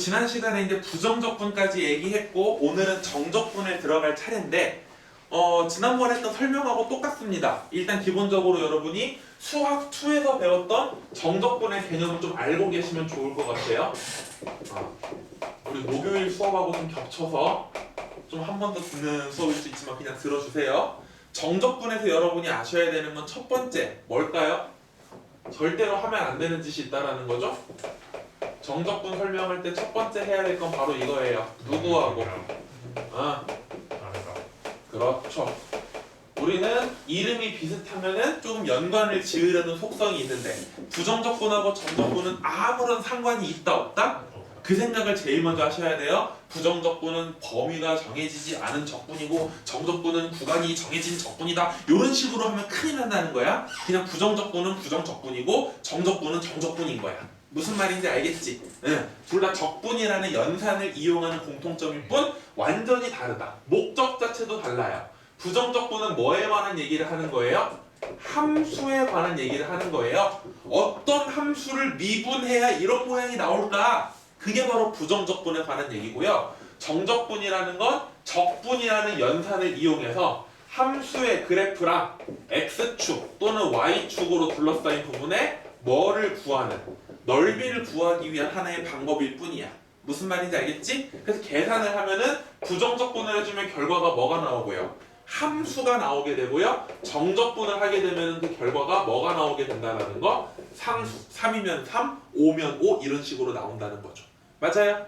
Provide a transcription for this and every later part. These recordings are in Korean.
지난 시간에 이제 부정적분까지 얘기했고 오늘은 정적분에 들어갈 차례인데 지난번에 했던 설명하고 똑같습니다. 일단 기본적으로 여러분이 수학 2에서 배웠던 정적분의 개념을 좀 알고 계시면 좋을 것 같아요. 우리 목요일 수업하고 좀 겹쳐서 좀 한 번 더 듣는 수업일 수 있지만 그냥 들어주세요. 정적분에서 여러분이 아셔야 되는 건 첫 번째 뭘까요? 절대로 하면 안 되는 짓이 있다라는 거죠. 정적분 설명할 때 첫 번째 해야 될 건 바로 이거예요. 누구하고? 그렇죠. 우리는 이름이 비슷하면은 조금 연관을 지으려는 속성이 있는데 부정적분하고 정적분은 아무런 상관이 있다 없다? 그 생각을 제일 먼저 하셔야 돼요. 부정적분은 범위가 정해지지 않은 적분이고 정적분은 구간이 정해진 적분이다. 이런 식으로 하면 큰일 난다는 거야. 그냥 부정적분은 부정적분이고 정적분은 정적분인 거야. 무슨 말인지 알겠지? 둘 다 적분이라는 연산을 이용하는 공통점일 뿐 완전히 다르다. 목적 자체도 달라요. 부정적분은 뭐에 관한 얘기를 하는 거예요? 함수에 관한 얘기를 하는 거예요. 어떤 함수를 미분해야 이런 모양이 나올까? 그게 바로 부정적분에 관한 얘기고요. 정적분이라는 건 적분이라는 연산을 이용해서 함수의 그래프랑 x축 또는 y축으로 둘러싸인 부분에 뭐를 구하는, 넓이를 구하기 위한 하나의 방법일 뿐이야. 무슨 말인지 알겠지? 그래서 계산을 하면은 부정적분을 해주면 결과가 뭐가 나오고요? 함수가 나오게 되고요. 정적분을 하게 되면 그 결과가 뭐가 나오게 된다는 거? 상수. 3이면 3, 5면 5 이런 식으로 나온다는 거죠. 맞아요?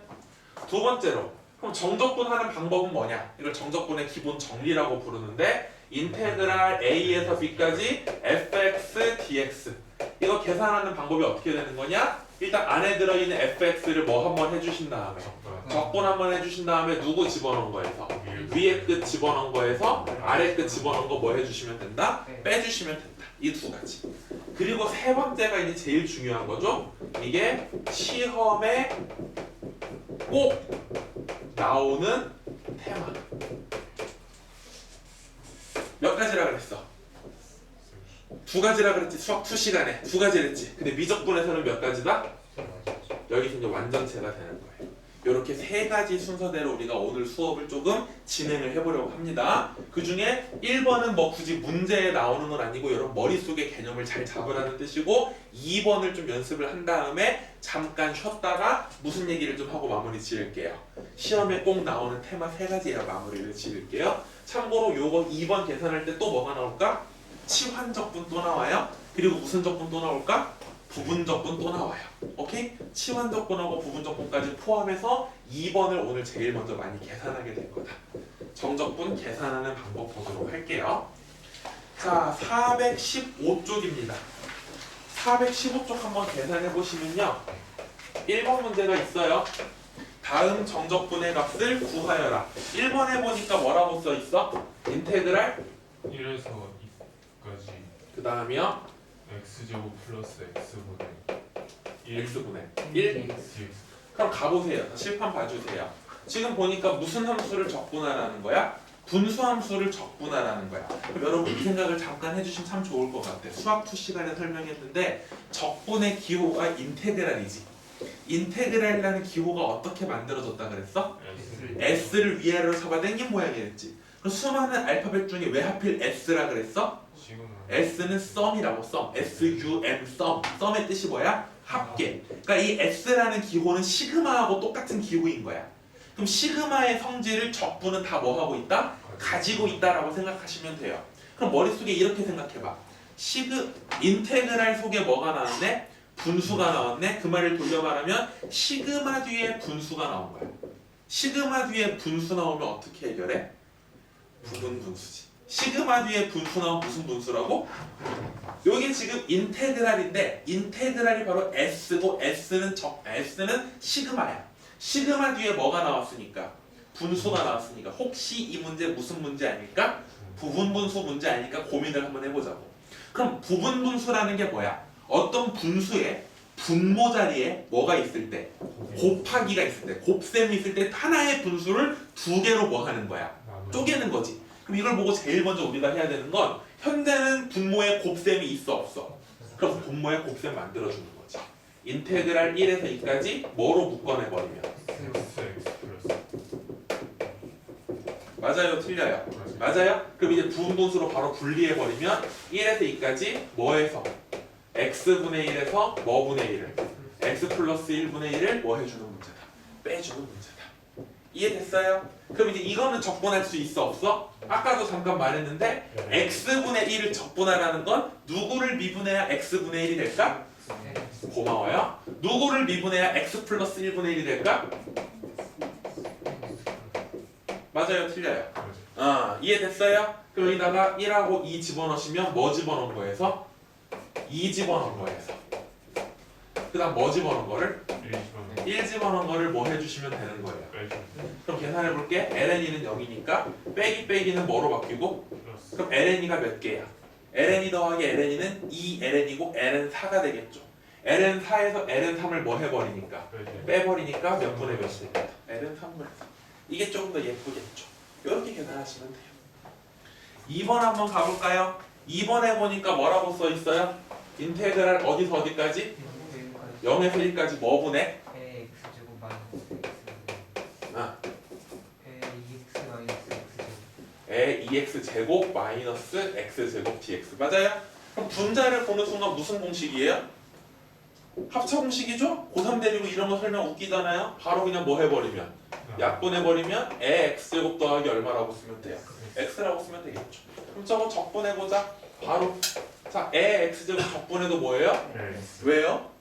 두 번째로 그럼 정적분 하는 방법은 뭐냐? 이걸 정적분의 기본 정리라고 부르는데 인테그랄 a에서 b까지 fx dx 이거 계산하는 방법이 어떻게 되는 거냐? 일단 안에 들어있는 fx를 뭐 한번 해주신 다음에 적분 한번 해주신 다음에 누구 집어넣은 거에서 위에 끝 집어넣은 거에서 아래 끝 집어넣은 거 뭐 해주시면 된다? 빼주시면 된다. 이 두 가지. 그리고 세 번째가 이제 제일 중요한 거죠. 이게 시험에 꼭 나오는 테마. 몇 가지라 그랬어? 두 가지라 그랬지. 수학 2 시간에 두 가지를 했지. 근데 미적분에서는 몇 가지다? 여기서 이제 완전체가 되는 거예요. 이렇게 세 가지 순서대로 우리가 오늘 수업을 조금 진행을 해보려고 합니다. 그 중에 1번은 뭐 굳이 문제에 나오는 건 아니고 여러분 머릿속에 개념을 잘 잡으라는 뜻이고 2번을 좀 연습을 한 다음에 잠깐 쉬었다가 무슨 얘기를 좀 하고 마무리 지을게요. 시험에 꼭 나오는 테마 세 가지에 마무리를 지을게요. 참고로 요거 2번 계산할 때 또 뭐가 나올까? 치환적분 또 나와요. 그리고 무슨 적분 또 나올까? 부분적분 또 나와요. 오케이? 치환적분하고 부분적분까지 포함해서 2번을 오늘 제일 먼저 많이 계산하게 될 거다. 정적분 계산하는 방법 보도록 할게요. 자, 415쪽입니다. 415쪽 한번 계산해 보시면요. 1번 문제가 있어요. 다음 정적분의 값을 구하여라. 1번에 보니까 뭐라고 써 있어? 인테그랄 1에서 2까지 그 다음이요. x제곱 플러스 x분의 x분의 1 dx. 그럼 가보세요. 실판 봐주세요. 지금 보니까 무슨 함수를 적분하라는 거야? 분수함수를 적분하라는 거야. 그럼 여러분 이 생각을 잠깐 해주시면 참 좋을 것 같아. 수학 2 시간에 설명했는데 적분의 기호가 인테그랄이지. 인테그랄이라는 기호가 어떻게 만들어졌다 그랬어? S를 위아래로 잡아당긴 모양이랬지. 그럼 수많은 알파벳 중에 왜 하필 S라 그랬어? S는 썸이라고 썸. S-U-M 썸. 썸의 뜻이 뭐야? 합계. 그러니까 이 S라는 기호는 시그마하고 똑같은 기호인 거야. 그럼 시그마의 성질을 적분은 다 뭐 하고 있다? 가지고 있다라고 생각하시면 돼요. 그럼 머릿속에 이렇게 생각해봐. 인테그랄 속에 뭐가 나왔네? 분수가 나왔네? 그 말을 돌려 말하면 시그마 뒤에 분수가 나온 거야. 시그마 뒤에 분수 나오면 어떻게 해결해? 부분 분수지. 시그마 뒤에 분수 나오면 무슨 분수라고? 여기 지금 인테그랄인데 인테그랄이 바로 S고 S는 시그마야. 시그마 뒤에 뭐가 나왔으니까? 분수가 나왔으니까 혹시 이 문제 무슨 문제 아닐까? 부분 분수 문제 아닐까 고민을 한번 해보자고. 그럼 부분 분수라는 게 뭐야? 어떤 분수에 분모 자리에 뭐가 있을 때? 곱하기가 있을 때, 곱셈이 있을 때 하나의 분수를 두 개로 뭐 하는 거야? 쪼개는 거지. 그럼 이걸 보고 제일 먼저 우리가 해야 되는 건 현재는 분모에 곱셈이 있어 없어? 그럼 분모에 곱셈 만들어주는 거지. 인테그랄 1에서 2까지 뭐로 묶어내버리면? 맞아요? 틀려요? 맞아요? 그럼 이제 부분분수로 바로 분리해버리면 1에서 2까지 뭐에서? x분의 1에서 뭐분의 1을? x 플러스 1분의 1을 뭐 해주는 문제다? 빼주는 문제다. 이해됐어요? 그럼 이제 이거는 적분할 수 있어 없어? 아까도 잠깐 말했는데 x분의 1을 적분하라는 건 누구를 미분해야 x분의 1이 될까? 고마워요. 누구를 미분해야 x 플러스 1분의 1이 될까? 맞아요? 틀려요? 이해됐어요? 그럼 여기다가 1하고 2 집어넣으시면 뭐 집어넣은 거에서? 2 집어넣은 거에서 그 다음 뭐 집어넣은 거를? 1 집어넣은 거를 뭐 해주시면 되는 거예요. 그럼 계산해볼게. ln이는 0이니까 빼기 빼기는 뭐로 바뀌고? 그럼 ln이가 몇 개야? ln 더하기 ln이는 2ln이고 ln 4가 되겠죠. ln 4에서 ln 3을 뭐 해버리니까? 빼버리니까 몇 분의 몇이 되겠다? ln 3분의 4. 이게 조금 더 예쁘겠죠. 이렇게 계산하시면 돼요. 2번 한번 가볼까요? 2번에 보니까 뭐라고 써있어요? 인테그랄 어디서 어디까지? 0에서 1까지 뭐 분해? x제곱 마이너스 x 아, x 마이너스 x제곱 에 2x 제곱 마이너스 x 제곱 dx 맞아요? 그럼 분자를 보는 순간 무슨 공식이에요? 합차 공식이죠? 고3 데리고 이런 거 설명 웃기잖아요? 바로 그냥 뭐 해버리면 약분해버리면 에 x제곱 더하기 얼마라고 쓰면 돼요? x라고 쓰면 되겠죠. 그럼 저거 적분해보자. 바로 자, 에 x제곱 적분해도 뭐예요? 왜요?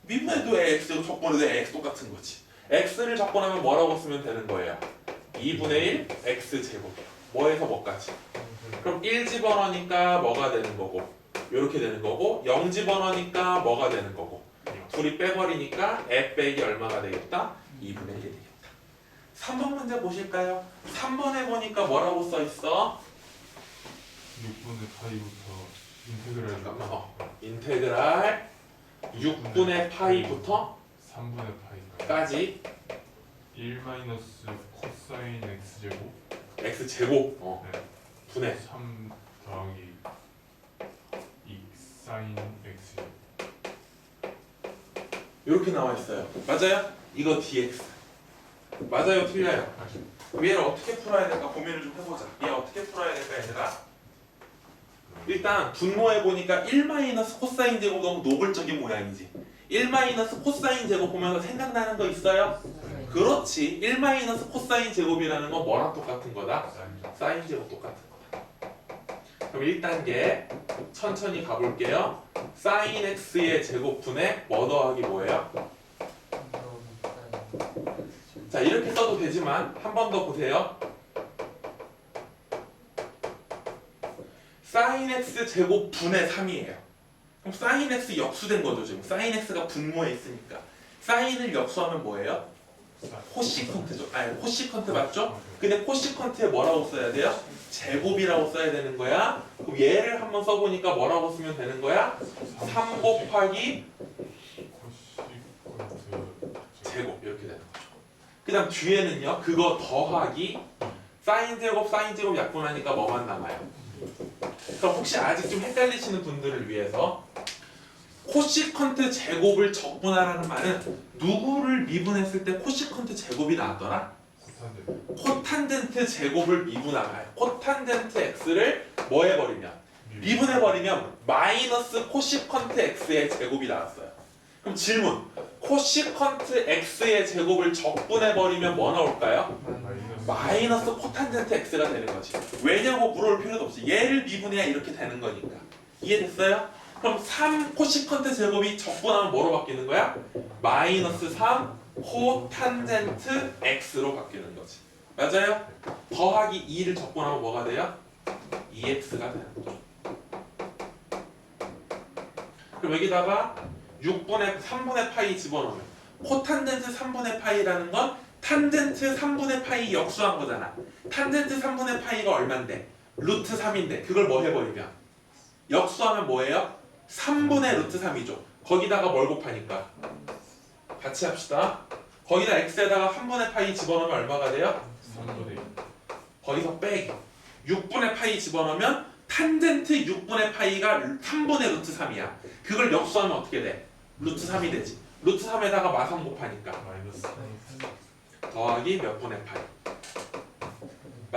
미분해도 에 x제곱 적분해도 에 x 똑같은 거지. x를 적분하면 뭐라고 쓰면 되는 거예요? 2분의 1 x제곱이요. 뭐에서 뭐까지? 그럼 1 집어넣으니까 뭐가 되는 거고 이렇게 되는 거고 0 집어넣으니까 뭐가 되는 거고 둘이 빼버리니까 에 빼기 얼마가 되겠다? 2분의 1이 되겠다. 3번 문제 보실까요? 3번에 보니까 뭐라고 써있어? 6분의 파이부터 인테그랄 잠깐만 인테그랄 6분의 파이부터 3분의 파이까지 까지 1 마이너스 코사인 x제곱 x제곱 네. 분의 3 더하기 2 사인 x제곱 이렇게 나와 있어요. 맞아요? 이거 dx 맞아요? 틀려요? 그럼 얘를 어떻게 풀어야 될까 고민을 좀 해보자. 얘 어떻게 풀어야 될까 얘들아? 일단 분모해 보니까 1 마이너스 코사인 제곱 너무 노골적인 모양이지. 1 마이너스 코사인 제곱 보면서 생각나는 거 있어요? 그렇지. 1 마이너스 코사인 제곱이라는 건 뭐랑 똑같은 거다? 사인 제곱 똑같은 거다. 그럼 1단계 천천히 가볼게요. 사인 x의 제곱분의 뭐 더하기 뭐예요? 자 이렇게 써도 되지만 한 번 더 보세요. 사인 x 제곱 분의 3이에요. 그럼 사인 x 역수된 거죠 지금. 사인 x가 분모에 있으니까. 사인을 역수하면 뭐예요? 코시컨트죠. 아니 코시컨트 맞죠? 근데 코시컨트에 뭐라고 써야 돼요? 제곱이라고 써야 되는 거야. 그럼 얘를 한번 써보니까 뭐라고 쓰면 되는 거야? 3 곱하기 코시컨트 제곱 이렇게 되는 거죠. 그 다음 뒤에는요 그거 더하기 사인 제곱 약분하니까 뭐만 남아요? 그럼 혹시 아직 좀 헷갈리시는 분들을 위해서 코시컨트 제곱을 적분하라는 말은 누구를 미분했을 때 코시컨트 제곱이 나왔더라? 코탄데 코탄젠트 제곱을 미분하면 코탄젠트 x를 뭐 해버리면 미분해버리면 마이너스 코시컨트 x의 제곱이 나왔어요. 그럼 질문 코시컨트 x의 제곱을 적분해버리면 뭐 나올까요? 마이너스 코탄젠트 x가 되는 거지. 왜냐고 물어볼 필요도 없이 얘를 미분해야 이렇게 되는 거니까. 이해됐어요? 그럼 3 코시컨트 제곱이 적분하면 뭐로 바뀌는 거야? 마이너스 3 코탄젠트 x로 바뀌는 거지. 맞아요? 더하기 2를 적분하면 뭐가 돼요? 2x가 되는 거죠. 그럼 여기다가 3분의 파이 집어넣으면 코탄젠트 3분의 파이라는 건 탄젠트 3분의 파이 역수한 거잖아. 탄젠트 3분의 파이가 얼만데? 루트 3인데 그걸 뭐 해버리면? 역수하면 뭐예요? 3분의 루트 3이죠. 거기다가 뭘 곱하니까? 같이 합시다. 거기다 x에다가 3분의 파이 집어넣으면 얼마가 돼요? 3분의 거기서 빼기 6분의 파이 집어넣으면 탄젠트 6분의 파이가 3분의 루트 3이야. 그걸 역수하면 어떻게 돼? 루트 3이 되지. 루트 3에다가 마삼 곱하니까 마이너스 더하기 몇 분의 파이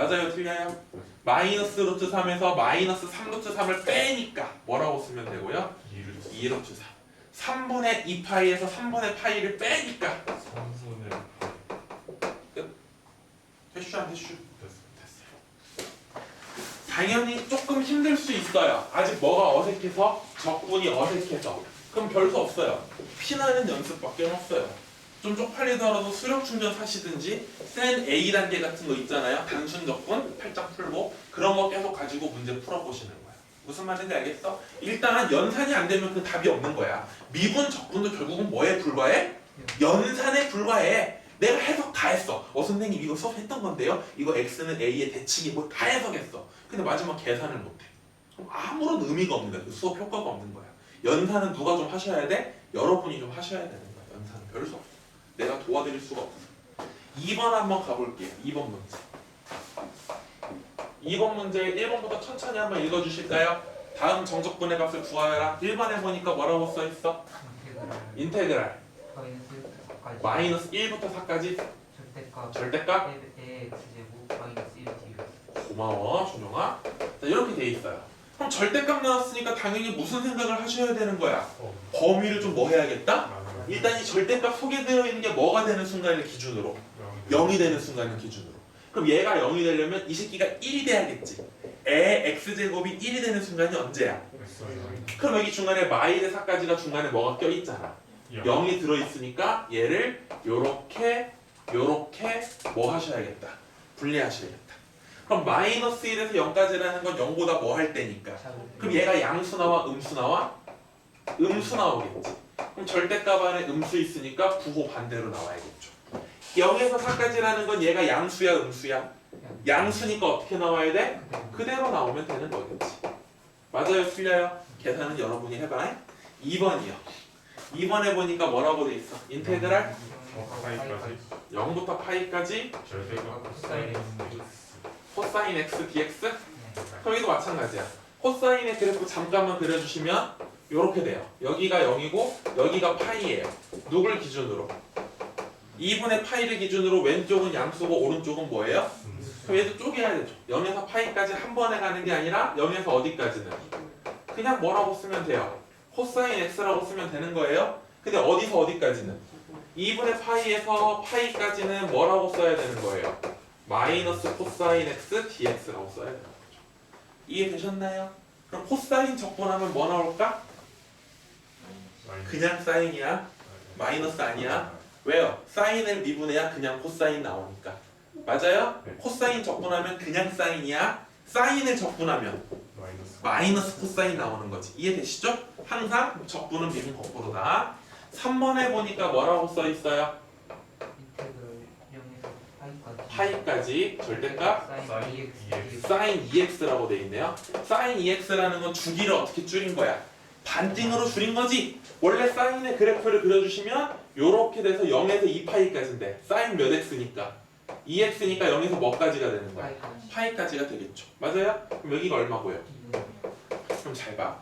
맞아요 틀려요? 마이너스 루트 3에서 마이너스 3 루트 3을 빼니까 뭐라고 쓰면 되고요? 2 루트 3 3분의 2파이에서 3분의 파이를 빼니까 3분의 됐슈 안 됐슈? 됐어. 당연히 조금 힘들 수 있어요. 아직 뭐가 어색해서 적분이 어색해서 그럼 별 수 없어요. 피나는 연습밖에 없어요. 좀 쪽팔리더라도 수력 충전 사시든지 센 A 단계 같은 거 있잖아요. 단순 적분, 팔짝 풀고 그런 거 계속 가지고 문제 풀어보시는 거야. 무슨 말인지 알겠어? 일단 연산이 안 되면 그 답이 없는 거야. 미분 적분도 결국은 뭐에 불과해? 연산에 불과해. 내가 해석 다 했어. 선생님 이거 수업했던 건데요. 이거 x는 a의 대칭이 뭐 다 해석했어. 근데 마지막 계산을 못해. 그럼 아무런 의미가 없는 거야. 그 수업 효과가 없는 거야. 연산은 누가 좀 하셔야 돼? 여러분이 좀 하셔야 되는 거야. 연산은 별 수 없어. 내가 도와드릴 수가 없어. 2번 한번 가볼게요. 2번 문제. 2번 문제 1번부터 천천히 한번 읽어주실까요? 다음 정적분의 값을 구하여라. 1번에 보니까 뭐라고 써있어? 인테그랄 마이너스 1부터 4까지 절대값 x제곱 마이너스 1t 고마워 준영아. 자 이렇게 돼 있어요. 그럼 절대값 나왔으니까 당연히 무슨 생각을 하셔야 되는 거야? 범위를 좀 뭐 해야겠다? 일단 이 절대값 소개되어 있는 게 뭐가 되는 순간을 기준으로 0이 되는 순간을 기준으로. 그럼 얘가 0이 되려면 이 새끼가 1이 돼야겠지. 에 x제곱이 1이 되는 순간이 언제야? 그럼 여기 중간에 마이 대 4까지가 중간에 뭐가 껴있잖아. 0이 들어있으니까 얘를 요렇게 뭐 하셔야겠다. 분리하셔야겠다. 그럼 마이너스 1에서 0까지라는 건 0보다 뭐 할 때니까. 그럼 얘가 양수 나와 음수 나와? 음수 나오겠지. 그럼 절대값 안에 음수 있으니까 부호 반대로 나와야겠죠. 0에서 4까지라는 건 얘가 양수야 음수야? 양수니까 어떻게 나와야 돼? 그대로 나오면 되는 거겠지. 맞아요 틀려요? 계산은 여러분이 해봐. 2번이요. 2번에 보니까 뭐라고 돼 있어? 인테그랄 파이까지 0부터 파이까지 절대값 코사인 x 코사인 x dx? 그럼 여기도 마찬가지야. 코사인의 그래프 잠깐만 그려주시면 이렇게 돼요. 여기가 0이고 여기가 파이예요. 누굴 기준으로? 2분의 파이를 기준으로 왼쪽은 양수고 오른쪽은 뭐예요? 그럼 얘도 쪼개야 되죠. 0에서 파이까지 한 번에 가는 게 아니라 0에서 어디까지는? 그냥 뭐라고 쓰면 돼요? 코사인 x라고 쓰면 되는 거예요. 근데 어디서 어디까지는? 2분의 파이에서 파이까지는 뭐라고 써야 되는 거예요? 마이너스 코사인 x dx라고 써야 되는 거죠. 이해되셨나요? 그럼 코사인 적분하면 뭐 나올까? 그냥 사인이야. 마이너스 아니야. 왜요? 사인을 미분해야 그냥 코사인 나오니까. 맞아요? 네. 코사인 적분하면 그냥 사인이야. 사인을 적분하면 마이너스 코사인 나오는 거지. 이해되시죠? 항상 적분은 미분 거꾸로다. 3번에 보니까 뭐라고 써 있어요? 인테그랄 0에서 파이까지 절대값 사인 2x 사인 2x라고 돼 있네요. 사인 2x라는 건 주기를 어떻게 줄인 거야? 반띵으로 줄인 거지. 원래 사인의 그래프를 그려주시면 요렇게 돼서 0에서 2파이까지인데 사인 몇 x니까? 2x니까 0에서 뭐까지가 되는 거야? 파이까지가 되겠죠. 맞아요? 그럼 여기가 얼마고요? 그럼 잘 봐.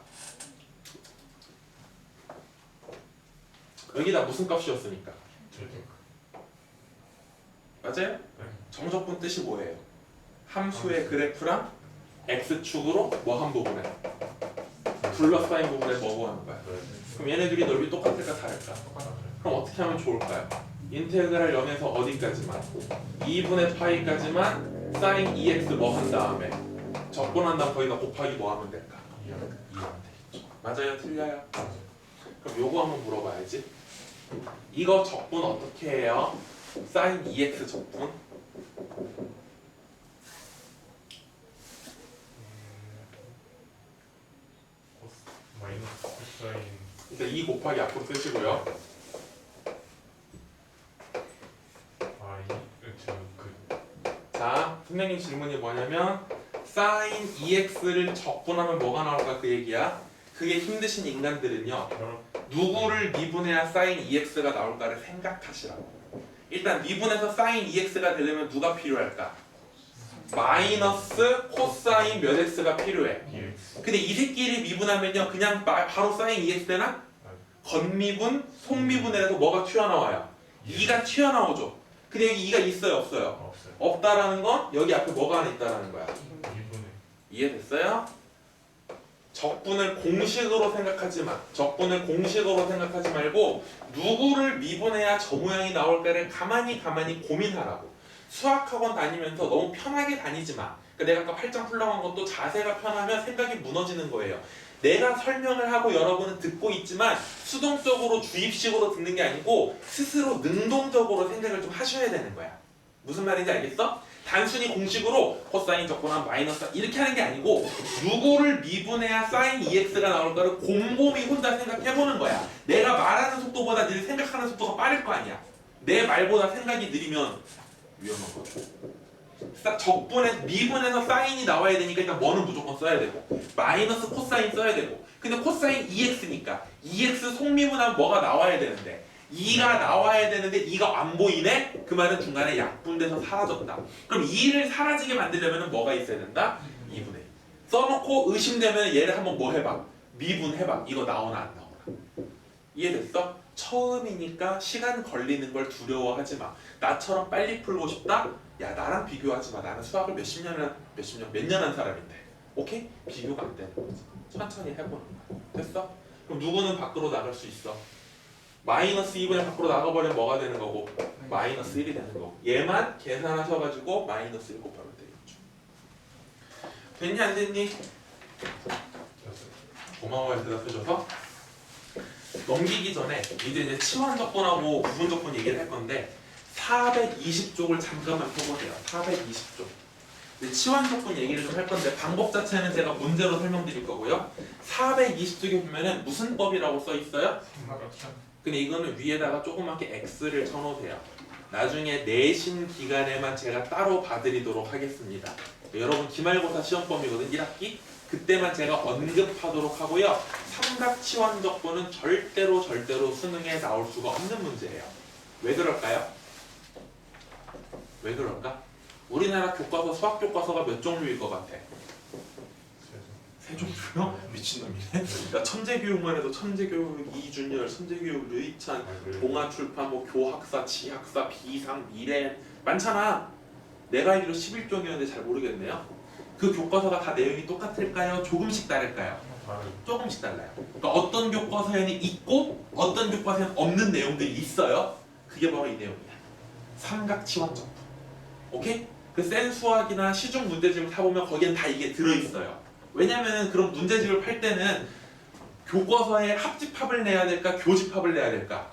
여기다 무슨 값이었으니까? 맞아요? 정적분 뜻이 뭐예요? 함수의 그래프랑 x축으로 뭐 한 부분에 둘러싸인 부분에 뭐 하는 거야? 그럼 얘네들이 넓이 똑같을까 다를까? 그럼 어떻게 하면 좋을까요? 인테그랄 0에서 어디까지만? 2분의 파이까지만 사인 2x 뭐 한 다음에 적분한 다음 거기다 곱하기 뭐 하면 될까? 2하면 되겠죠. 맞아요? 틀려요? 그럼 요거 한번 물어봐야지. 이거 적분 어떻게 해요? 사인 2x 적분? 마이너스 코사인 일단 2 곱하기 앞으로 쓰시고요. 자, 선생님 질문이 뭐냐면 사인 2x를 적분하면 뭐가 나올까 그 얘기야. 그게 힘드신 인간들은요. 누구를 미분해야 사인 2x가 나올까를 생각하시라고. 일단 미분해서 사인 2x가 되려면 누가 필요할까? 마이너스 코사인 몇 x가 필요해. 근데 이 새끼를 미분하면요 그냥 바로 사인 2x 되나? 겉미분, 속미분에 대해서 뭐가 튀어나와요? 2가 튀어나오죠. 근데 여기 2가 있어요 없어요? 없어요. 없다라는 건 여기 앞에 뭐가 하나 있다라는 거야. 2분의 이해됐어요? 적분을 공식으로 생각하지 마. 적분을 공식으로 생각하지 말고 누구를 미분해야 저 모양이 나올까를 가만히 고민하라고. 수학학원 다니면서 너무 편하게 다니지 마. 그러니까 내가 아까 8장 풀러간 것도 자세가 편하면 생각이 무너지는 거예요. 내가 설명을 하고 여러분은 듣고 있지만 수동적으로 주입식으로 듣는 게 아니고 스스로 능동적으로 생각을 좀 하셔야 되는 거야. 무슨 말인지 알겠어? 단순히 공식으로 코사인 적분한 마이너스 이렇게 하는 게 아니고 누구를 미분해야 사인 EX가 나올까를 곰곰이 혼자 생각해보는 거야. 내가 말하는 속도보다 네 생각하는 속도가 빠를 거 아니야. 내 말보다 생각이 느리면 위험한 거죠. 적분에 미분해서 사인이 나와야 되니까 일단 뭐는 무조건 써야 되고 마이너스 코사인 써야 되고 근데 코사인 EX니까 EX 속미분하면 뭐가 나와야 되는데 2가 나와야 되는데 2가 안 보이네? 그 말은 중간에 약분돼서 사라졌다. 그럼 2를 사라지게 만들려면 뭐가 있어야 된다? 2분의 써놓고 의심되면 얘를 한번 뭐 해봐? 미분해봐. 이거 나오나 안 나오나. 이해됐어? 처음이니까 시간 걸리는 걸 두려워하지 마. 나처럼 빨리 풀고 싶다? 야 나랑 비교하지 마. 나는 수학을 몇 년 한 사람인데. 오케이? 비교가 안 되는 거지. 천천히 해보는 거야. 됐어? 그럼 누구는 밖으로 나갈 수 있어? 마이너스 2분의 밖으로 나가버리면 뭐가 되는 거고? 마이너스 1이 되는 거고. 얘만 계산하셔가지고 마이너스 1 곱하면 되겠죠. 됐니 안 됐니? 고마워요 대답해줘서. 넘기기 전에 이제 치환적분하고 부분적분 얘기를 할 건데 420쪽을 잠깐만 펴보세요. 420쪽. 치환적분 얘기를 좀 할 건데 방법 자체는 제가 문제로 설명드릴 거고요. 420쪽에 보면은 무슨 법이라고 써 있어요? 근데 이거는 위에다가 조그맣게 X를 쳐놓으세요. 나중에 내신 기간에만 제가 따로 봐드리도록 하겠습니다. 여러분 기말고사 시험범위거든 1학기? 그때만 제가 언급하도록 하고요. 삼각치환적분은 절대로 수능에 나올 수가 없는 문제예요. 왜 그럴까요? 왜 그럴까? 우리나라 교과서 수학 교과서가 몇 종류일 것 같아? 세 종류요? 미친놈이네. 야, 천재교육만 해도 천재교육 이준열, 천재교육 류이찬, 동아출판, 뭐 교학사, 지학사, 비상, 미래 많잖아. 내가 알기로 11종이었는데 잘 모르겠네요. 그 교과서가 다 내용이 똑같을까요? 조금씩 다를까요? 조금씩 달라요. 그러니까 어떤 교과서에는 있고 어떤 교과서에는 없는 내용들이 있어요. 그게 바로 이 내용이야. 삼각치환적분. 오케이? 그 센 수학이나 시중 문제집을 타보면 거기엔 다 이게 들어있어요. 왜냐면은 그런 문제집을 팔 때는 교과서에 합집합을 내야 될까 교집합을 내야 될까?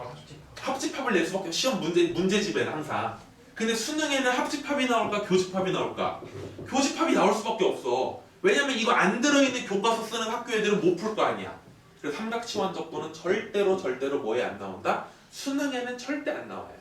합집합을 낼 수밖에 시험 문제집에는 항상. 근데 수능에는 합집합이 나올까 교집합이 나올까? 교집합이 나올 수밖에 없어. 왜냐면 이거 안 들어있는 교과서 쓰는 학교 애들은 못 풀 거 아니야. 그래서 삼각치환적분은 절대로 뭐에 안 나온다? 수능에는 절대 안 나와요.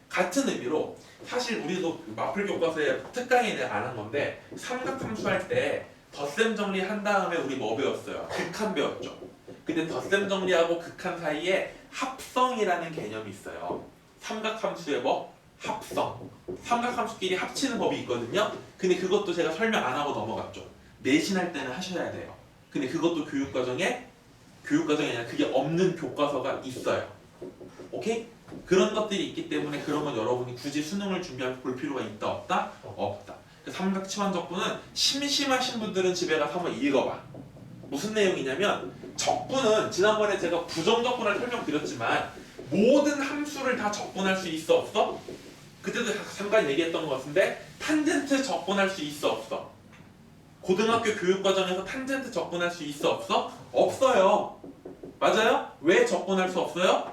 같은 의미로 사실 우리도 마플 교과서에 특강에 대해 안 한 건데 삼각함수 할 때 덧셈 정리한 다음에 우리 뭐 배웠어요? 극한 배웠죠. 근데 덧셈 정리하고 극한 사이에 합성이라는 개념이 있어요. 삼각함수의 뭐? 합성. 삼각함수끼리 합치는 법이 있거든요. 근데 그것도 제가 설명 안 하고 넘어갔죠. 내신할 때는 하셔야 돼요. 근데 그것도 교육과정에 아니라 그게 없는 교과서가 있어요. 오케이? 그런 것들이 있기 때문에 그런 건 여러분이 굳이 수능을 준비하면서 볼 필요가 있다 없다? 없다. 삼각치환적분은 심심하신 분들은 집에 가서 한번 읽어봐. 무슨 내용이냐면 적분은 지난번에 제가 부정적분을 설명드렸지만 모든 함수를 다 적분할 수 있어 없어? 그때도 잠깐 얘기했던 것 같은데 탄젠트 적분할 수 있어 없어? 고등학교 교육과정에서 탄젠트 적분할 수 있어 없어? 없어요. 맞아요? 왜 적분할 수 없어요?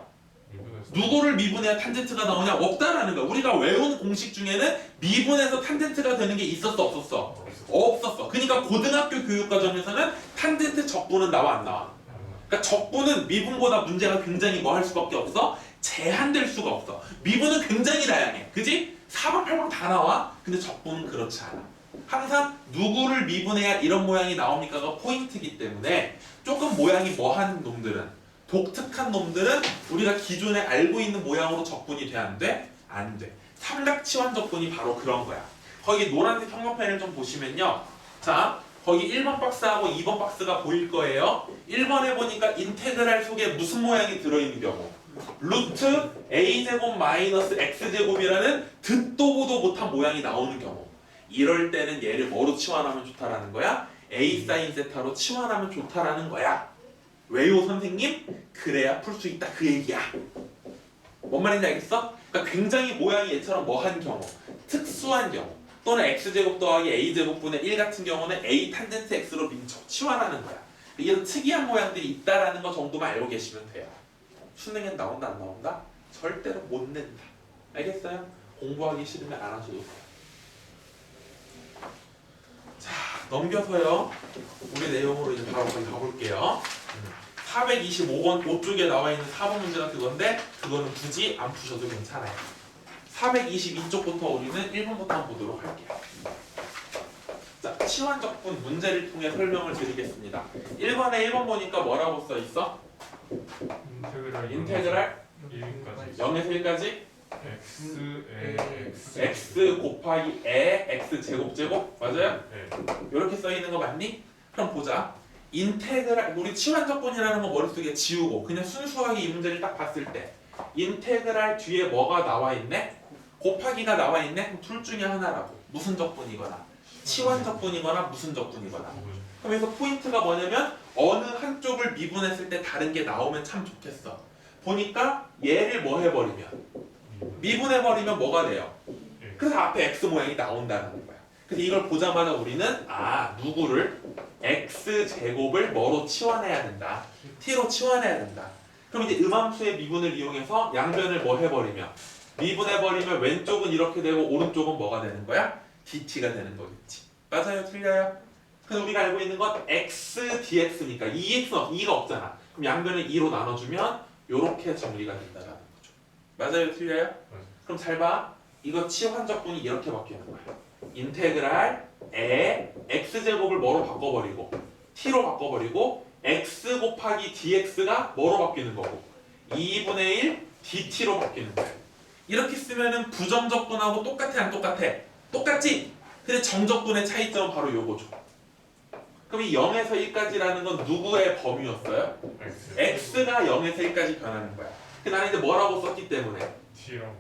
누구를 미분해야 탄젠트가 나오냐? 없다라는 거야. 우리가 외운 공식 중에는 미분해서 탄젠트가 되는 게 있었어 없었어? 없었어. 그러니까 고등학교 교육과정에서는 탄젠트 적분은 나와 안 나와? 그러니까 적분은 미분보다 문제가 굉장히 뭐 할 수밖에 없어? 제한될 수가 없어. 미분은 굉장히 다양해. 그지? 4번, 8번 다 나와. 근데 적분은 그렇지 않아. 항상 누구를 미분해야 이런 모양이 나옵니까가 포인트이기 때문에 조금 모양이 뭐한 놈들은 독특한 놈들은 우리가 기존에 알고 있는 모양으로 적분이 돼? 안 돼? 안 돼. 삼각치환적분이 바로 그런 거야. 거기 노란색 형광펜을 좀 보시면요. 자, 거기 1번 박스하고 2번 박스가 보일 거예요. 1번에 보니까 인테그랄 속에 무슨 모양이 들어있는 경우? 루트 a제곱 마이너스 x제곱이라는 듣도 보도 못한 모양이 나오는 경우, 이럴 때는 얘를 뭐로 치환하면 좋다라는 거야? a 사인 세타로 치환하면 좋다라는 거야. 왜요 선생님? 그래야 풀 수 있다 그 얘기야. 뭔 말인지 알겠어? 그러니까 굉장히 모양이 얘처럼 뭐한 경우, 특수한 경우, 또는 x제곱 더하기 a제곱분의 1 같은 경우는 a 탄젠트 x로 민첩 치환하는 거야. 이런 특이한 모양들이 있다라는 거 정도만 알고 계시면 돼요. 수능엔 나온다 안 나온다? 절대로 못 낸다. 알겠어요? 공부하기 싫으면 안 하셔도 돼요. 자, 넘겨서요. 우리 내용으로 이제 바로 가볼게요. 425번 오쪽에 나와 있는 4번 문제가 그건데 그거는 굳이 안 푸셔도 괜찮아요. 422쪽부터 우리는 1번부터 한번 보도록 할게요. 자, 치환적분 문제를 통해 설명을 드리겠습니다. 1번에 1번 보니까 뭐라고 써 있어? 인테그랄 1까지 0에서 1까지 x 곱하기 에 x 제곱 맞아요? 네. 이렇게 써 있는 거 맞니? 그럼 보자. 인테그랄 우리 치환적분이라는 거 머릿속에 지우고 그냥 순수하게 이 문제를 딱 봤을 때 인테그랄 뒤에 뭐가 나와 있네? 곱하기가 나와 있네? 그럼 둘 중에 하나라고. 무슨 적분이거나 치환적분이거나 무슨 적분이거나. 그럼 여기서 포인트가 뭐냐면 어느 한쪽을 미분했을 때 다른 게 나오면 참 좋겠어. 보니까 얘를 뭐 해버리면 미분해버리면 뭐가 돼요? 그래서 앞에 x 모양이 나온다는 거야. 그래서 이걸 보자마자 우리는 누구를 x제곱을 뭐로 치환해야 된다. t로 치환해야 된다. 그럼 이제 음함수의 미분을 이용해서 양변을 뭐 해버리면 미분해버리면 왼쪽은 이렇게 되고 오른쪽은 뭐가 되는 거야? dt가 되는 거겠지. 맞아요? 틀려요? 그래서 우리가 알고 있는 건 x dx니까 2가 없잖아. 그럼 양변을 2로 나눠주면 이렇게 정리가 된다는 거죠. 맞아요? 틀려요? 그럼 잘 봐. 이거 치환적분이 이렇게 바뀌는 거야. 인테그랄 에 x제곱을 뭐로 바꿔버리고 t로 바꿔버리고 x 곱하기 dx가 뭐로 바뀌는 거고 2분의 1 dt로 바뀌는 거야. 이렇게 쓰면은 부정적분하고 똑같아 안 똑같아? 똑같지? 근데 정적분의 차이점은 바로 요거죠. 그럼 이 0에서 1까지라는 건 누구의 범위였어요? x가 0에서 1까지 변하는 거야. 나는 이제 뭐라고 썼기 때문에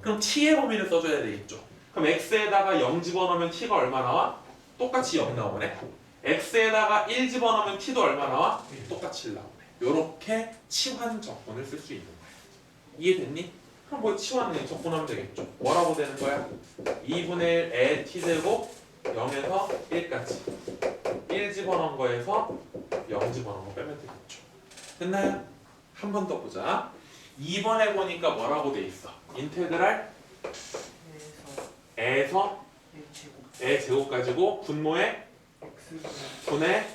그럼 t의 범위를 써줘야 되겠죠. 그럼 x에다가 0 집어넣으면 t가 얼마 나와? 똑같이 0 나오네. x에다가 1 집어넣으면 t도 얼마 나와? 똑같이 1 나오네. 요렇게 치환 적분을 쓸 수 있는 거야. 이해됐니? 그럼 뭐 치환 적분하면 되겠죠. 뭐라고 되는 거야? 2분의 1의 t제곱 0에서 1까지 1 집어넣은 거에서 0 집어넣은 거 빼면 되겠죠. 됐나요? 한 번 더 보자. 2번에 보니까 뭐라고 돼 있어? 인테그랄 에서 에 제곱 가지고 분모에 분의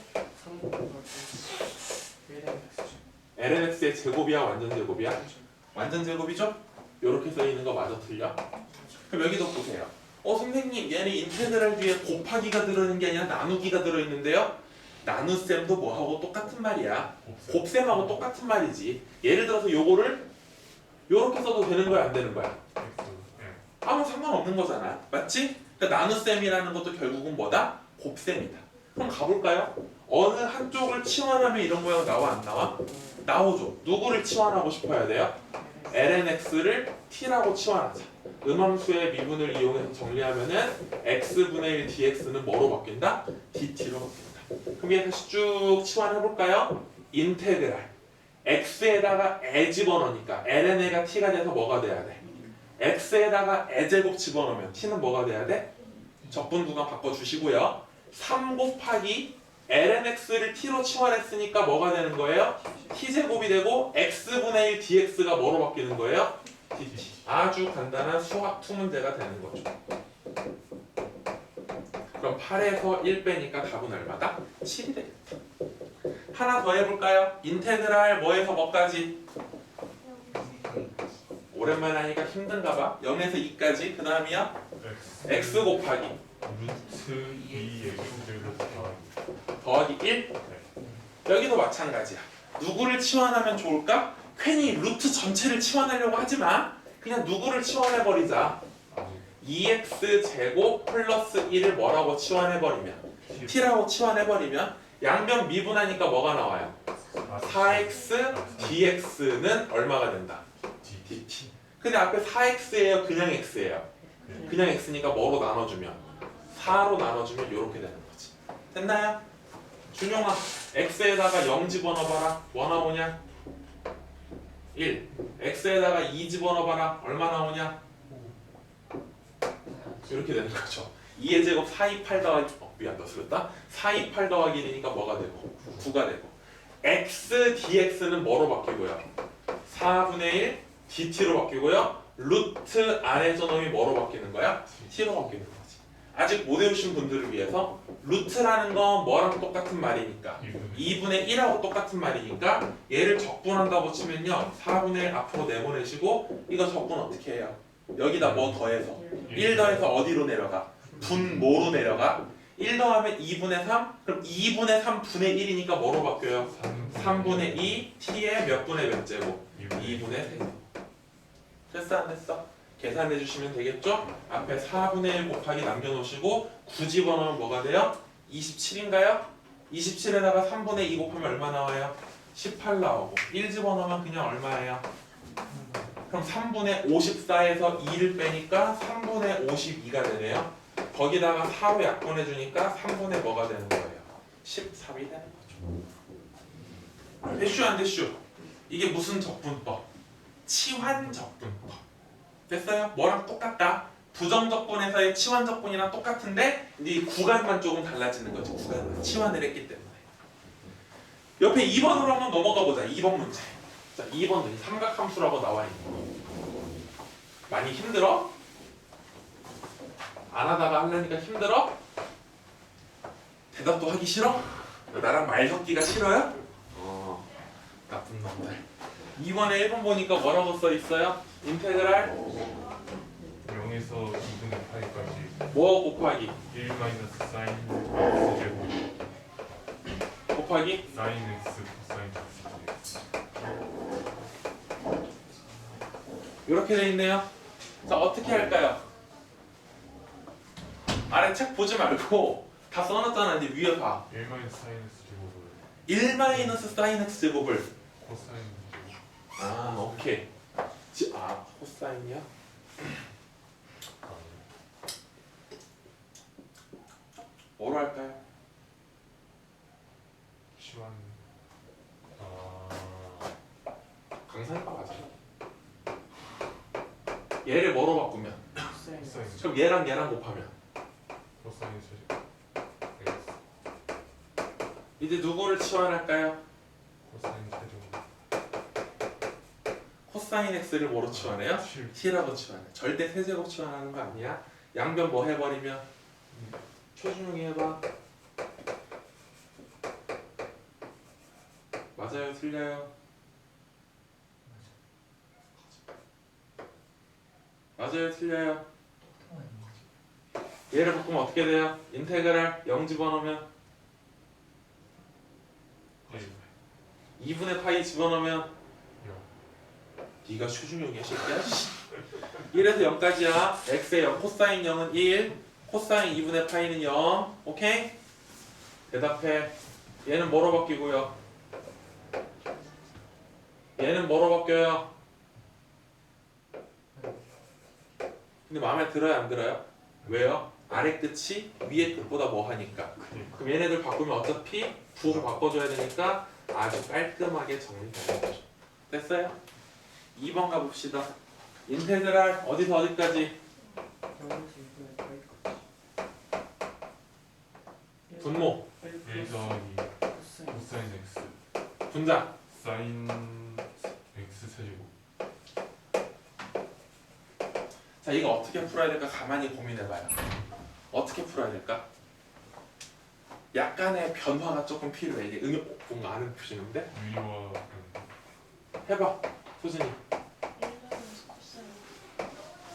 lnx의 제곱이야 완전 제곱이야? 완전 제곱이죠? 요렇게 써 있는 거 맞아 틀려? 그럼 여기도 보세요. 선생님 얘는 인테그랄 뒤에 곱하기가 들어있는 게 아니라 나누기가 들어있는데요? 나눗셈도 뭐하고 똑같은 말이야. 곱셈하고 똑같은 말이지. 예를 들어서 요거를 요렇게 써도 되는 거야 안 되는 거야? 아무 상관없는 거잖아. 맞지? 그러니까 나눗셈이라는 것도 결국은 뭐다? 곱셈이다. 그럼 가볼까요? 어느 한쪽을 치환하면 이런 모양 나와 안 나와? 나오죠. 누구를 치환하고 싶어야 돼요? lnx를 t라고 치환하자. 음함수의 미분을 이용해서 정리하면은 x분의 1 dx는 뭐로 바뀐다? dt로 바뀐다. 그럼 얘 다시 쭉 치환해볼까요? 인테그랄 x에다가 에 집어넣으니까 lnA가 t가 돼서 뭐가 돼야 돼? x에다가 에제곱 집어넣으면 t는 뭐가 돼야 돼? 적분 구간 바꿔주시고요. 3 곱하기 lnx를 t로 치환했으니까 뭐가 되는 거예요? t제곱이 되고 x분의 1 dx가 뭐로 바뀌는 거예요? dt. 아주 간단한 수학 2 문제가 되는 거죠. 그럼 8에서 1 빼니까 답은 얼마다? 7이 되겠다. 하나 더 해볼까요? 인테그랄 뭐에서 뭐까지? 오랜만에 하니까 힘든가 봐. 0에서 2까지 그 다음이야? x 곱하기 루트 2 x제곱 더하기 1? 여기도 마찬가지야. 누구를 치환하면 좋을까? 괜히 루트 전체를 치환하려고 하지 마. 그냥 누구를 치환해버리자. 2x 플러스 1을 뭐라고 치환해버리면 t라고 치환해버리면 양변 미분하니까 뭐가 나와요? 4x dx는 얼마가 된다? 근데 앞에 4x예요? 그냥 x예요? 그냥 x니까 뭐로 나눠주면? 4로 나눠주면 이렇게 되는 거지. 됐나요? 준용아, x에다가 0 집어넣어봐라. 뭐 나오냐? 1. x에다가 2 집어넣어봐라. 얼마 나오냐? 이렇게 되는 거죠. 2의 제곱 4, 2, 8 더하기 미안 너 쓰렸다. 4, 2, 8 더하기 1이니까 뭐가 되고? 9가 되고 x dx는 뭐로 바뀌고요? 4분의 1 dt로 바뀌고요. 루트 안에서 놈이 뭐로 바뀌는 거야? t로 바뀌는 거지. 아직 못 외우신 분들을 위해서 루트라는 건 뭐랑 똑같은 말이니까 2분의 1하고 똑같은 말이니까 얘를 적분한다고 치면요 4분의 1 앞으로 내보내시고 이거 적분 어떻게 해요? 여기다 뭐 더해서 1 더해서 어디로 내려가? 분모로 내려가 1 더하면 2분의 3 그럼 2분의 3분의 1이니까 뭐로 바뀌어요? 3분의 2 t의 몇 분의 몇 제곱? 2분의 3 됐어 안 됐어? 계산해 주시면 되겠죠? 앞에 4분의 1 곱하기 남겨놓으시고 9 집어넣으면 뭐가 돼요? 27인가요? 27에다가 3분의 2 곱하면 얼마 나와요? 18 나오고 1 집어넣으면 그냥 얼마예요? 그럼 3분의 54에서 2를 빼니까 3분의 52가 되네요. 거기다가 4로 약분해주니까 3분의 뭐가 되는 거예요? 13이 되는 거죠. 대슈 안 대슈? 이게 무슨 적분법? 치환적분법. 됐어요? 뭐랑 똑같다? 부정적분에서의 치환적분이랑 똑같은데 이 구간만 조금 달라지는 거죠. 구간만 치환을 했기 때문에. 옆에 2번으로 한번 넘어가 보자. 2번 문제. 자, 2번은 삼각함수라고 나와 있는 거. 많이 힘들어? 안 하다가 하려니까 힘들어? 대답도 하기 싫어? 나랑 말 섞기가 싫어요? 나쁜 놈들. 2번에 1번 보니까 뭐라고 써 있어요? 인테그랄 0에서 2분의 8까지 뭐 곱하기 1 마이너스 사인 x 제곱 곱하기 사인 x 코사인 x 이렇게 돼 있네요. 자 어떻게 할까요? 아래 책 보지 말고 다 써놨잖아. 이제 위에 봐. 1 마이너스 사인 x 제곱을 1 마이너스 사인 x 제곱을 코사인 오케이. 코사인이야? 뭐로 할까요? 시환 강사니까 맞아요. 얘를 뭐로 바꾸면? 코사인 그럼 얘랑 곱하면 코사인 제곱 x 이제 누구를 치환할까요? 코사인 제곱 코사인 x를 뭐로 치환해요? 7 t라고 치환해. 절대 세제곱 치환하는 거 아니야. 양변 뭐 해버리면 최준용이 해봐. 맞아요, 틀려요? 맞아요, 틀려요? 얘를 바꾸면 어떻게 돼요? 인테그랄 0 집어넣으면 2분의 파이 집어넣으면 네가 최준용이야 새끼야. 1에서 0까지야. x의 0 코사인 0은 1 코사인 2분의 파이는 0 오케이? 대답해. 얘는 뭐로 바뀌고요? 얘는 뭐로 바뀌어요? 근데 마음에 들어요 안 들어요? 왜요? 아래 끝이 위에 끝보다 뭐 하니까. 그럼 얘네들 바꾸면 어차피 부호 바꿔줘야 되니까 아주 깔끔하게 정리되는 거죠. 됐어요? 2번 가봅시다. 인테그랄 어디서 어디까지? 분모 1 더하기 코사인 x 분자 사인 x 세제곱 자 이거 어떻게 풀어야 될까 가만히 고민해봐요. 어떻게 풀어야 될까? 약간의 변화가 조금 필요해. 이게 응용 뭔가 아는 표시인데 위와 해봐 소진이.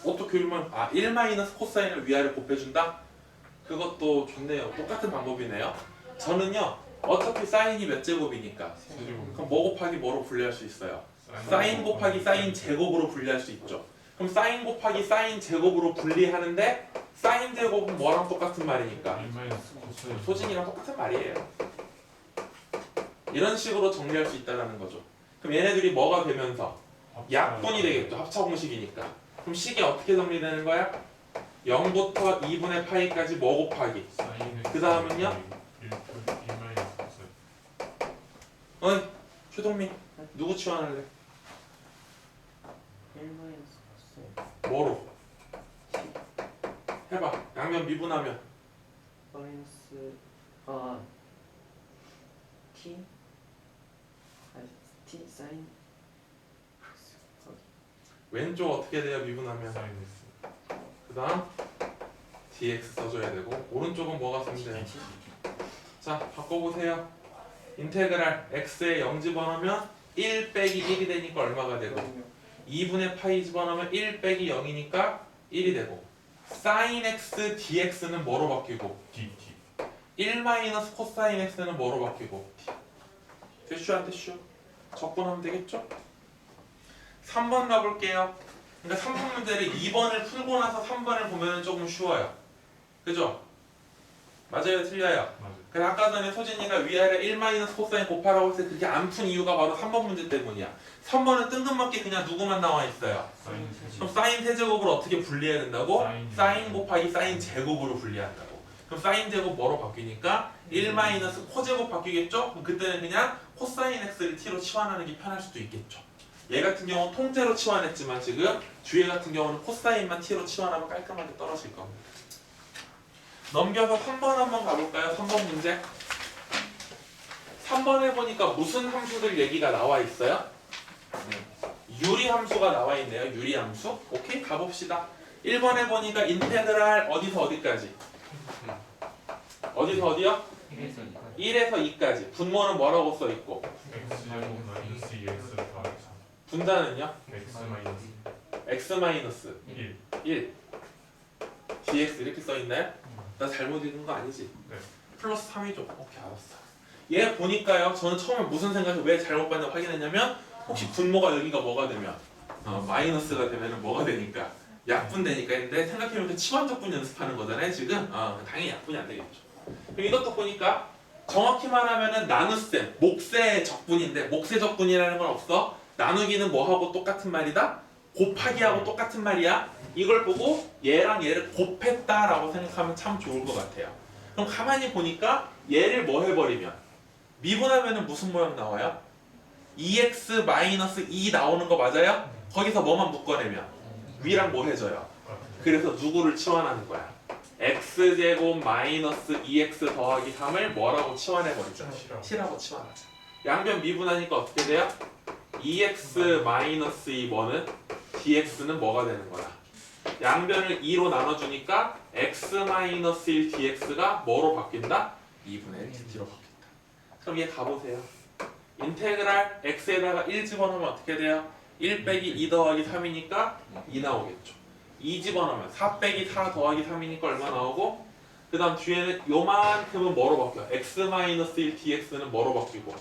어떻게 읽으면 1 마이너스 코사인을 위아래 곱해준다? 그것도 좋네요. 똑같은 방법이네요. 저는요 어차피 사인이 몇 제곱이니까 세제곱 그럼 뭐 곱하기 뭐로 분리할 수 있어요? 사인 곱하기 사인 제곱으로 분리할 수 있죠. 그럼 사인 곱하기 사인 제곱으로 분리하는데 사인 제곱은 뭐랑 똑같은 말이니까 1 마이너스 코사인 소진이랑 똑같은 말이에요. 이런 식으로 정리할 수 있다는 거죠. 그럼 얘네들이 뭐가 되면서 약분이 되겠죠. 합차 공식이니까. 그럼 식이 어떻게 정리되는 거야? 0부터 2분의 파이까지 뭐 곱하기? 그 다음은요? 1 마이너스 코사인. 어이 최동민 누구 치환할래? 1 마이너스 코사인 뭐로? 해봐. 양면 미분하면 마이너스 t t 사인 왼쪽 어떻게 돼요? 미분하면 사인 S. 그 다음 dx 써줘야 되고 오른쪽은 뭐가 쓰면 돼요? 자 바꿔보세요. 인테그랄 x에 0 집어넣으면 1 빼기 1이 되니까 얼마가 되고 2분의 파이 집어넣으면 1 빼기 0이니까 1이 되고 sin x dx는 뭐로 바뀌고 D. 1 마이너스 코사인 x는 뭐로 바뀌고 됐슈 안 됐슈? 적분하면 되겠죠? 3번 가볼게요. 그러니까 3번 문제를 2번을 풀고 나서 3번을 보면 조금 쉬워요. 그죠? 맞아요? 틀려요? 맞아. 그래서 아까 전에 소진이가 위아래 1 마이너스 코사인 곱하라고 했을 때 그게 안 푼 이유가 바로 3번 문제 때문이야. 3번은 뜬금없게 그냥 누구만 나와 있어요. 사인 그럼 사인 세제곱을 어떻게 분리해야 된다고? 사인 사인 곱하기 사인 제곱으로 분리한다고. 그럼 사인 제곱 뭐로 바뀌니까 1 마이너스 코제곱 바뀌겠죠? 그럼 그때는 그냥 코사인 x를 t로 치환하는 게 편할 수도 있겠죠. 얘 같은 경우는 통째로 치환했지만 지금 뒤에 같은 경우는 코사인만 t로 치환하면 깔끔하게 떨어질 겁니다. 넘겨서 3번 한번 가볼까요? 3번 문제. 3번에 보니까 무슨 함수들 얘기가 나와 있어요? 유리 함수가 나와 있네요. 유리 함수. 오케이, 가봅시다. 1번에 보니까 인테그랄 어디서 어디까지? 어디서 어디요? 1에서 2까지. 분모는 뭐라고 써 있고? X 제곱 마이너스 2X 더하기 3. 분자는요? X 마이너스 x 마이너스 1. 1 dx 이렇게 써 있나요? 나 잘못 읽은 거 아니지? 네. 플러스 3이죠. 오케이, 알았어. 얘 보니까요. 저는 처음에 무슨 생각을 왜 잘못 봤나 확인했냐면 혹시 분모가 여기가 뭐가 되면 마이너스가 되면 뭐가 되니까 약분 되니까 했는데 생각해보니까 치환적분 연습하는 거잖아요 지금. 당연히 약분이 안 되겠죠. 그럼 이것도 보니까 정확히 말하면은 나눗셈 목세 적분인데 목세 적분이라는 건 없어. 나누기는 뭐하고 똑같은 말이다? 곱하기하고 똑같은 말이야. 이걸 보고 얘랑 얘를 곱했다라고 생각하면 참 좋을 것 같아요. 그럼 가만히 보니까 얘를 뭐 해버리면 미분하면은 무슨 모양 나와요? 2x-2 나오는 거 맞아요? 거기서 뭐만 묶어내면 위랑 뭐 해줘요? 그래서 누구를 치환하는 거야? x제곱 마이너스 2x 더하기 3을 뭐라고 치환해버리죠? t라고 치환하자. 양변 미분하니까 어떻게 돼요? 2x 마이너스 2번은 dx는 뭐가 되는 거야? 양변을 2로 나눠주니까 x 마이너스 1 dx가 뭐로 바뀐다? 2분의 1 dt로 바뀐다. 그럼 얘 가보세요. 인테그랄 x에다가 1 집어넣으면 어떻게 돼요? 1 빼기 2 더하기 3이니까 2 나오겠죠. 2 집어넣으면 4 빼기 4 더하기 3이니까 얼마 나오고 그 다음 뒤에는 요만큼은 뭐로 바뀌어? x 마이너스 1 dx는 뭐로 바뀌고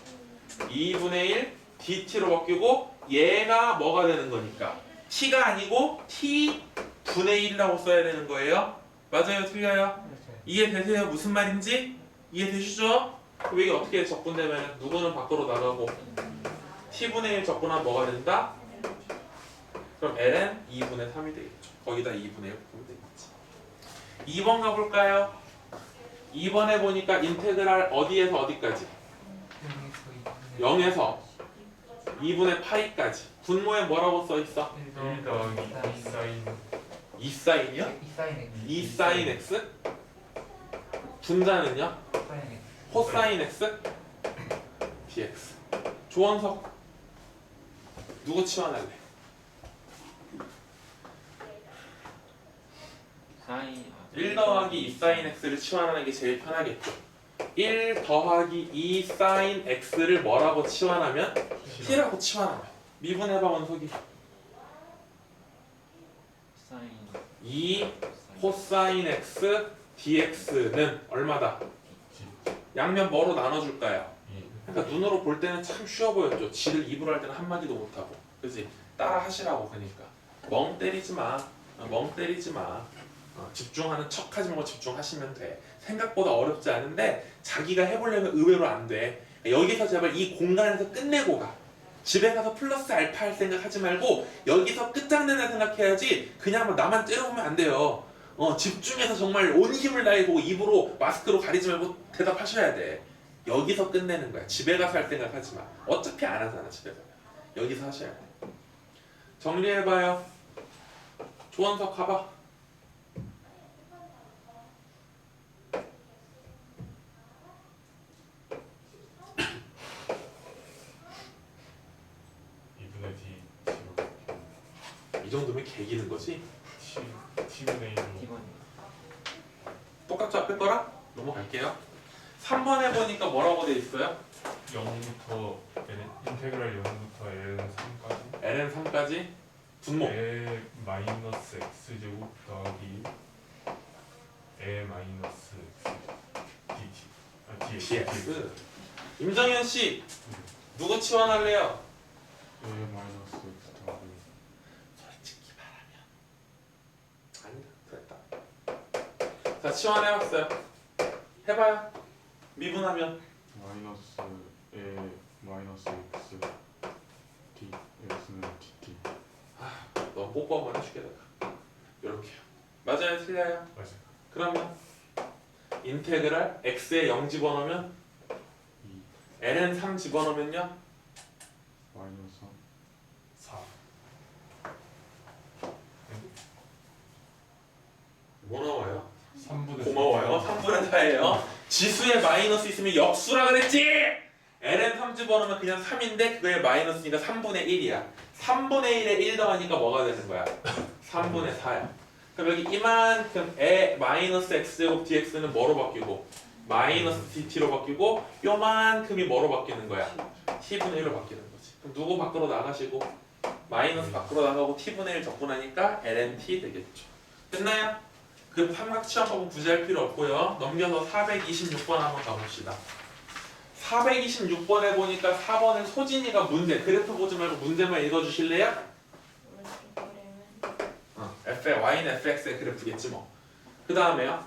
2분의 1 dt로 바뀌고 얘가 뭐가 되는 거니까 t가 아니고 t 분의 1이라고 써야 되는 거예요. 맞아요? 틀려요? 이해되세요? 무슨 말인지? 이해되시죠? 그럼 이게 어떻게 적분되면 누구는 밖으로 나가고 t분의 1 적분하면 뭐가 된다? 그럼 ln 2분의 3이 되겠죠. 거기다 2분의 1 보면 되겠지. 2번 가볼까요? 2번에 보니까 인테그랄 어디에서 어디까지? 0에서 2분의 파이까지. 분모에 뭐라고 써있어? 1 더하기 2 사인 2 사인이요? 2 사인 x? 분자는요? 코사인 x? dx. 조원석 누구 치환할래? 사인 1 더하기 2 사인 x를 치환하는 게 제일 편하겠죠. 1 더하기 2 사인 x를 뭐라고 치환하면? t라고 치환하면. 미분해봐 원석이. 사인 2 코사인 x dx는 얼마다? 양면 뭐로 나눠줄까요? 그러니까 눈으로 볼 때는 참 쉬워 보였죠. 지를 입으로 할 때는 한마디도 못하고. 그치? 따라 하시라고. 그러니까 멍 때리지 마. 멍 때리지 마. 집중하는 척 하지 말고 집중하시면 돼. 생각보다 어렵지 않은데 자기가 해보려면 의외로 안 돼. 여기서 제발 이 공간에서 끝내고 가. 집에 가서 플러스 알파 할 생각 하지 말고 여기서 끝장내는 생각해야지 그냥 뭐 나만 때려보면 안 돼요. 집중해서 정말 온 힘을 다해보고 입으로 마스크로 가리지 말고 대답하셔야 돼. 여기서 끝내는 거야. 집에 가서 할 생각 하지 마. 어차피 안 하잖아 집에서. 여기서 하셔야 돼. 정리해봐요. 조원석 가봐. 이분의 D T로 이 정도면 개기는 거지? T분의 1로 D번이 똑같죠 앞에 거랑? 넘어갈게요. 3번 해보니까 뭐라고 돼 있어요? 0부터 인테그랄 0부터 ln 3까지 ln 3까지 분모. L 마이너스 x 제곱 더하기 L 마이너스 dt dx. 임정현 씨 누구 치환할래요? L 마이너스 x 더하기 솔직히 말하면 아니다. 됐다. 자 치환해봤어요. 해봐요. 미분하면 마이너스 L 마이너스 x d x는 dt 너 뽀뽀 한번 해줄게 내가. 이렇게요. 맞아요 틀려요? 맞아요. 그러면 인테그랄 x에 0 집어넣으면 2 ln 3 집어넣으면요? 마이너스 4 뭐 나와요? 3분의 고마워요. 3분의 4예요. 지수에 마이너스 있으면 역수라 그랬지? ln 3 집어넣으면 그냥 3인데 그거에 마이너스니까 3분의 1이야. 3분의 1에 1 더하니까 뭐가 되는 거야? 3분의 4야. 그럼 여기 이만큼 마이너스 x제곱 dx는 뭐로 바뀌고 마이너스 dt로 바뀌고 요만큼이 뭐로 바뀌는 거야? t분의 1로 바뀌는 거지. 그럼 누구 밖으로 나가시고 마이너스 밖으로 나가고 t분의 1 적고 나니까 ln(t) 되겠죠. 끝나요? 그럼 삼각치환법은 굳이 할 필요 없고요. 넘겨서 426번 한번 가봅시다. 426번에 보니까 4번은 소진이가 문제, 그래프 보지 말고 문제만 읽어주실래요? y는 fx의 그래프겠지 뭐. 그 다음에요.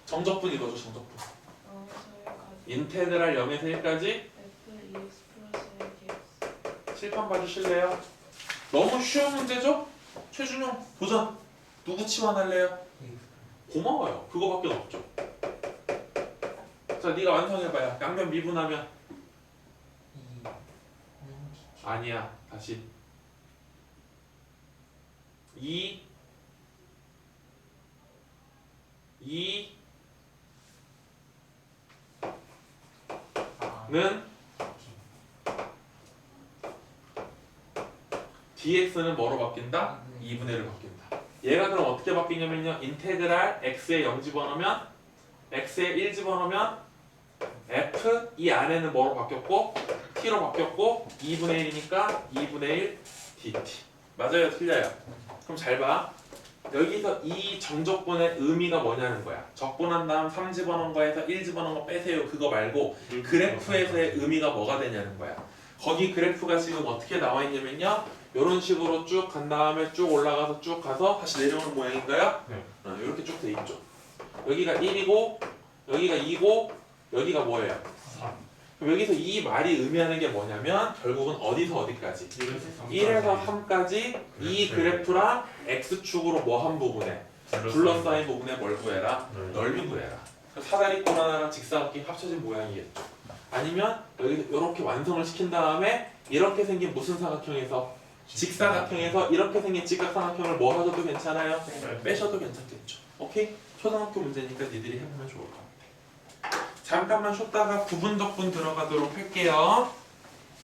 정적분 읽어줘, 정적분. 인테그랄 0에서 1까지 칠판 봐주실래요? 너무 쉬운 문제죠? 최준용 도전. 누구 치환할래요? 고마워요. 그거밖에 없죠. 자, 네가 완성해봐요. 양변 미분하면 아니야. 다시 2 는 dx는 뭐로 바뀐다? 2분의 1로 바뀐다. 얘가 그럼 어떻게 바뀌냐면요. 인테그랄 x에 0 집어넣으면 x에 1 집어넣으면 f 이 안에는 뭐로 바뀌었고 t로 바뀌었고 2분의 1이니까 2분의 1 dt. 맞아요? 틀려요? 그럼 잘 봐. 여기서 이 정적분의 의미가 뭐냐는 거야. 적분한 다음 3 집어넣은 거에서 1 집어넣은 거 빼세요. 그거 말고 그래프에서의 의미가 뭐가 되냐는 거야. 거기 그래프가 지금 어떻게 나와 있냐면요. 이런 식으로 쭉 간 다음에 쭉 올라가서 쭉 가서 다시 내려오는 모양인가요? 네. 이렇게 쭉 돼 있죠. 여기가 1이고 여기가 2고 여기가 뭐예요? 3 그럼 여기서 이 말이 의미하는 게 뭐냐면 결국은 어디서 어디까지? 1에서 3까지 이 그래프랑 x축으로 뭐 한 부분에 둘러싸인 부분에 뭘 구해라? 넓이 구해라. 사다리꼴 하나랑 직사각형이 합쳐진 모양이겠죠. 아니면 여기서 이렇게 완성을 시킨 다음에 이렇게 생긴 무슨 삼각형에서 직사각형에서 이렇게 생긴 직각삼각형을 뭐 하셔도 괜찮아요? 빼셔도 괜찮겠죠. 오케이? 초등학교 문제니까 니들이 해보면 좋을 것 같아. 잠깐만 쉬었다가 부분 덕분 들어가도록 할게요.